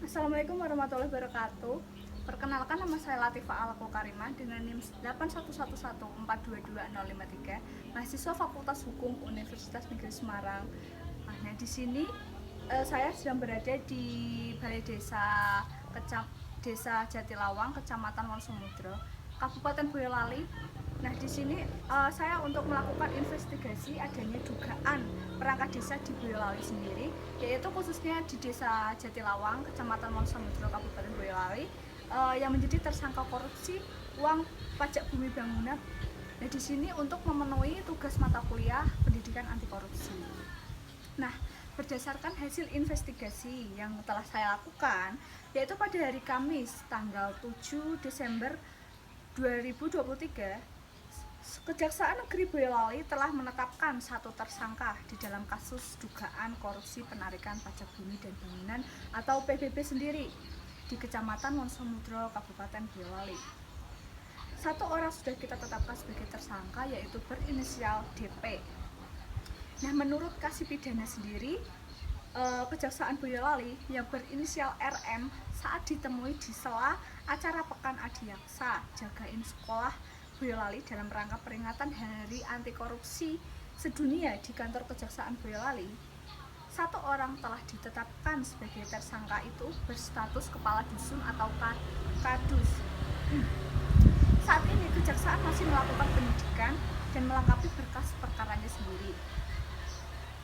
Assalamualaikum warahmatullahi wabarakatuh. Perkenalkan, nama saya Latifah Alako Karimah dengan NIM 81114220053, mahasiswa Fakultas Hukum Universitas Negeri Semarang. Nah, di sini saya sedang berada di Balai Desa Jatilawang, Kecamatan Wonosoemudro, Kabupaten Boyolali. Nah, di sini saya untuk melakukan investigasi adanya dugaan perangkat desa di Boyolali sendiri, yaitu khususnya di Desa Jatilawang, Kecamatan Wonosoemudro, Kabupaten Boyolali, yang menjadi tersangka korupsi uang pajak bumi bangunan. Nah, di sini untuk memenuhi tugas mata kuliah pendidikan anti korupsi. Nah, berdasarkan hasil investigasi yang telah saya lakukan, yaitu pada hari Kamis tanggal 7 Desember 2023, Kejaksaan Negeri Boyolali telah menetapkan satu tersangka di dalam kasus dugaan korupsi penarikan pajak bumi dan bangunan atau PBB sendiri di Kecamatan Wonosoemudro, Kabupaten Boyolali. Satu orang sudah kita tetapkan sebagai tersangka, yaitu berinisial DP. Nah, menurut kasih pidana sendiri, Kejaksaan Boyolali yang berinisial RM saat ditemui di sela acara Pekan Adiaksa Jagain Sekolah Boyolali dalam rangka peringatan Hari Anti Korupsi Sedunia di kantor Kejaksaan Boyolali, satu orang telah ditetapkan sebagai tersangka itu berstatus kepala dusun atau kadus. Saat ini Kejaksaan masih melakukan penyidikan dan melengkapi berkas perkaranya sendiri.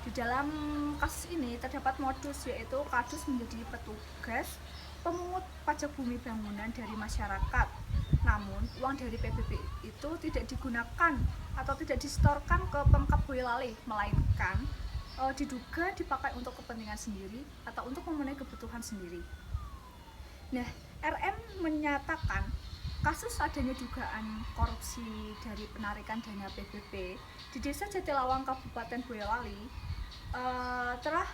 Di dalam kasus ini terdapat modus, yaitu kadus menjadi petugas pemungut pajak bumi bangunan dari masyarakat. Namun, uang dari PBB itu tidak digunakan atau tidak disetorkan ke Pemkab Boyolali, melainkan diduga dipakai untuk kepentingan sendiri atau untuk memenuhi kebutuhan sendiri. Nah, RM menyatakan kasus adanya dugaan korupsi dari penarikan dana PBB di Desa Jatilawang, Kabupaten Boyolali telah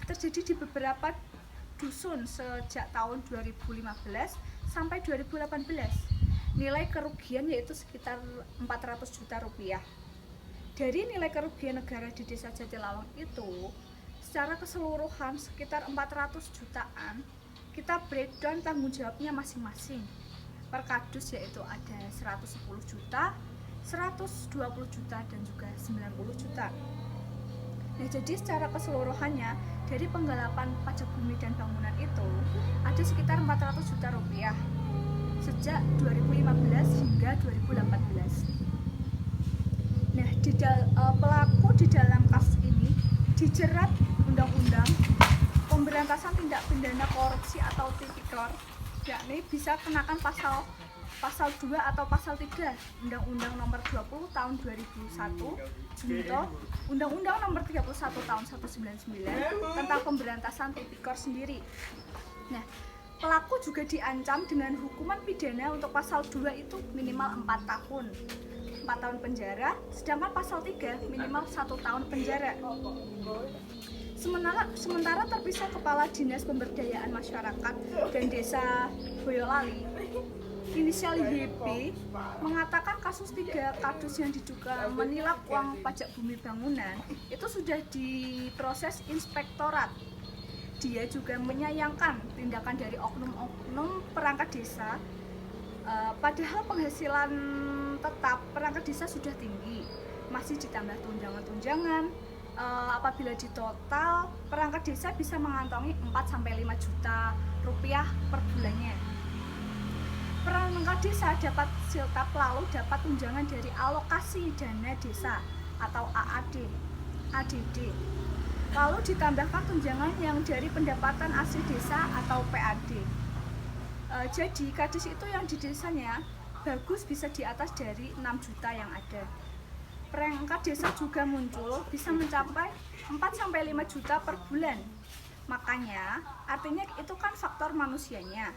terjadi di beberapa dusun sejak tahun 2015 sampai 2018. Nilai kerugian yaitu sekitar 400 juta rupiah. Dari nilai kerugian negara di Desa Jatilawang itu, secara keseluruhan sekitar 400 jutaan, kita breakdown tanggung jawabnya masing-masing. Per kadus yaitu ada 110 juta, 120 juta, dan juga 90 juta. Nah, jadi secara keseluruhannya dari penggalapan pajak bumi dan bangunan itu ada sekitar 400 juta rupiah sejak 2015 hingga 2018. Nah, pelaku di dalam kasus ini dijerat Undang-Undang Pemberantasan Tindak Pidana Korupsi atau Tipikor, yakni bisa kenakan pasal 2 atau pasal 3 Undang-Undang Nomor 20 Tahun 2001 junto Undang-Undang Nomor 31 Tahun 1999 tentang pemberantasan tipikor sendiri. Nah, pelaku juga diancam dengan hukuman pidana untuk pasal 2 itu minimal 4 tahun penjara, sedangkan pasal 3 minimal 1 tahun penjara. Sementara terpisah Kepala Dinas Pemberdayaan Masyarakat dan Desa Boyolali, inisial YP, mengatakan kasus 3 kadus yang diduga menilap uang pajak bumi bangunan itu sudah diproses inspektorat. Dia juga menyayangkan tindakan dari oknum-oknum perangkat desa, padahal penghasilan tetap perangkat desa sudah tinggi, masih ditambah tunjangan-tunjangan. Apabila ditotal, perangkat desa bisa mengantongi 4-5 juta rupiah per bulannya. Perangkat desa dapat siltap lalu dapat tunjangan dari alokasi dana desa atau ADD. Lalu ditambahkan tunjangan yang dari pendapatan asli desa atau PAD. Jadi kadis itu yang di desanya bagus bisa di atas dari 6 juta yang ada. Perangkat desa juga muncul bisa mencapai 4-5 juta per bulan. Makanya artinya itu kan faktor manusianya.